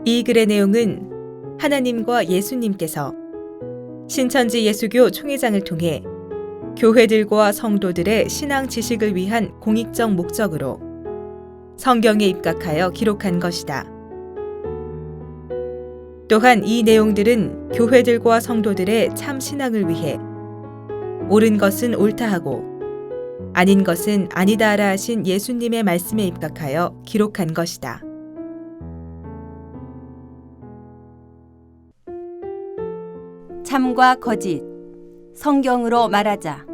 이 글의 내용은 하나님과 예수님께서 신천지 예수교 총회장을 통해 교회들과 성도들의 신앙 지식을 위한 공익적 목적으로 성경에 입각하여 기록한 것이다. 또한 이 내용들은 교회들과 성도들의 참 신앙을 위해 옳은 것은 옳다 하고 아닌 것은 아니다라 하신 예수님의 말씀에 입각하여 기록한 것이다. 참과 거짓, 성경으로 말하자.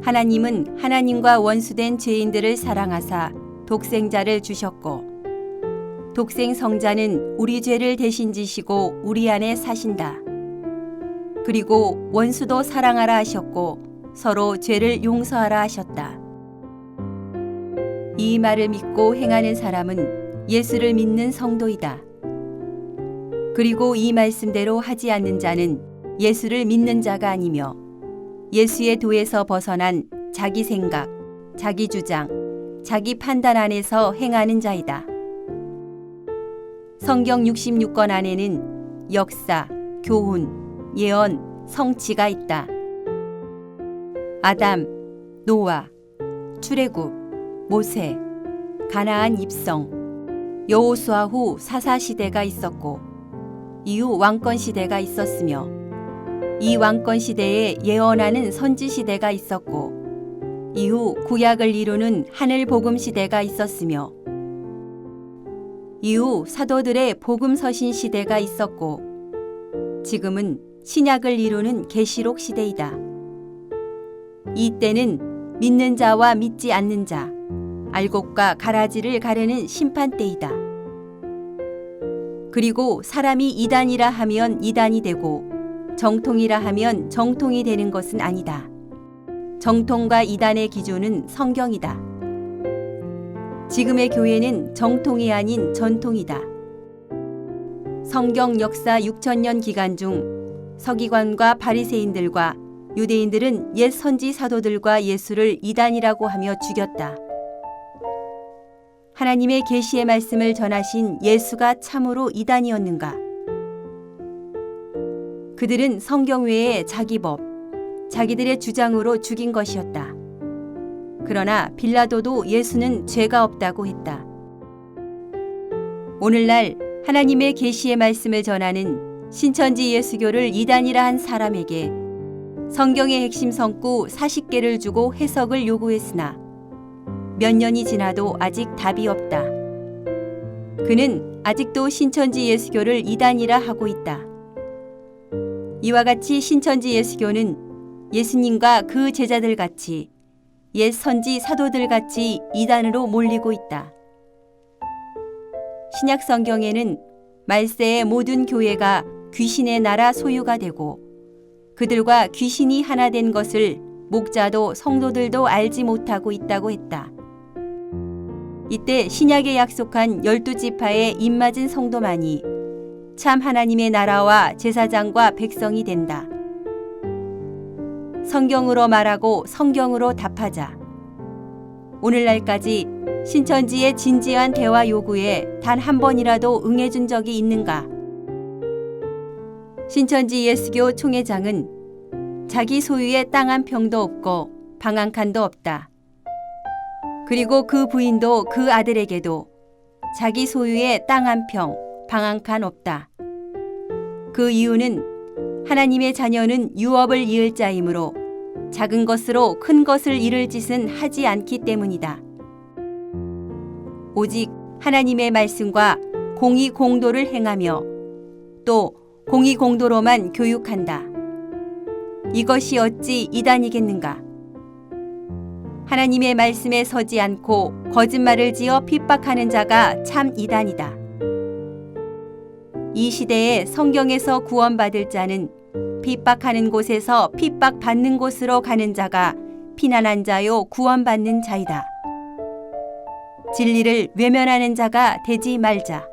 하나님은 하나님과 원수된 죄인들을 사랑하사 독생자를 주셨고 독생 성자는 우리 죄를 대신 지시고 우리 안에 사신다. 그리고 원수도 사랑하라 하셨고 서로 죄를 용서하라 하셨다. 이 말을 믿고 행하는 사람은 예수를 믿는 성도이다. 그리고 이 말씀대로 하지 않는 자는 예수를 믿는 자가 아니며 예수의 도에서 벗어난 자기 생각, 자기 주장, 자기 판단 안에서 행하는 자이다. 성경 66권 안에는 역사, 교훈, 예언, 성취가 있다. 아담, 노아, 출애굽, 모세, 가나안 입성, 여호수아 후 사사시대가 있었고 이후 왕권시대가 있었으며 이 왕권시대에 예언하는 선지시대가 있었고 이후 구약을 이루는 하늘복음시대가 있었으며 이후 사도들의 복음서신 시대가 있었고 지금은 신약을 이루는 계시록 시대이다. 이때는 믿는 자와 믿지 않는 자, 알곡과 가라지를 가르는 심판때이다. 그리고 사람이 이단이라 하면 이단이 되고 정통이라 하면 정통이 되는 것은 아니다. 정통과 이단의 기준은 성경이다. 지금의 교회는 정통이 아닌 전통이다. 성경 역사 6,000년 기간 중 서기관과 바리새인들과 유대인들은 옛 선지 사도들과 예수를 이단이라고 하며 죽였다. 하나님의 계시의 말씀을 전하신 예수가 참으로 이단이었는가? 그들은 성경 외에 자기 법, 자기들의 주장으로 죽인 것이었다. 그러나 빌라도도 예수는 죄가 없다고 했다. 오늘날 하나님의 계시의 말씀을 전하는 신천지 예수교를 이단이라 한 사람에게 성경의 핵심 성구 40개를 주고 해석을 요구했으나 몇 년이 지나도 아직 답이 없다. 그는 아직도 신천지 예수교를 이단이라 하고 있다. 이와 같이 신천지 예수교는 예수님과 그 제자들 같이 옛 선지 사도들 같이 이단으로 몰리고 있다. 신약 성경에는 말세의 모든 교회가 귀신의 나라 소유가 되고 그들과 귀신이 하나 된 것을 목자도 성도들도 알지 못하고 있다고 했다. 이때 신약에 약속한 12지파의 입맞은 성도만이 참 하나님의 나라와 제사장과 백성이 된다. 성경으로 말하고 성경으로 답하자. 오늘날까지 신천지의 진지한 대화 요구에 단 한 번이라도 응해준 적이 있는가? 신천지 예수교 총회장은 자기 소유의 땅 한 평도 없고 방 한 칸도 없다. 그리고 그 부인도 그 아들에게도 자기 소유의 땅 한 평, 방 한 칸 없다. 그 이유는 하나님의 자녀는 유업을 이을 자이므로 작은 것으로 큰 것을 이룰 짓은 하지 않기 때문이다. 오직 하나님의 말씀과 공의 공도를 행하며 또 공의 공도로만 교육한다. 이것이 어찌 이단이겠는가? 하나님의 말씀에 서지 않고 거짓말을 지어 핍박하는 자가 참 이단이다. 이 시대에 성경에서 구원받을 자는 핍박하는 곳에서 핍박받는 곳으로 가는 자가 피난한 자요 구원받는 자이다. 진리를 외면하는 자가 되지 말자.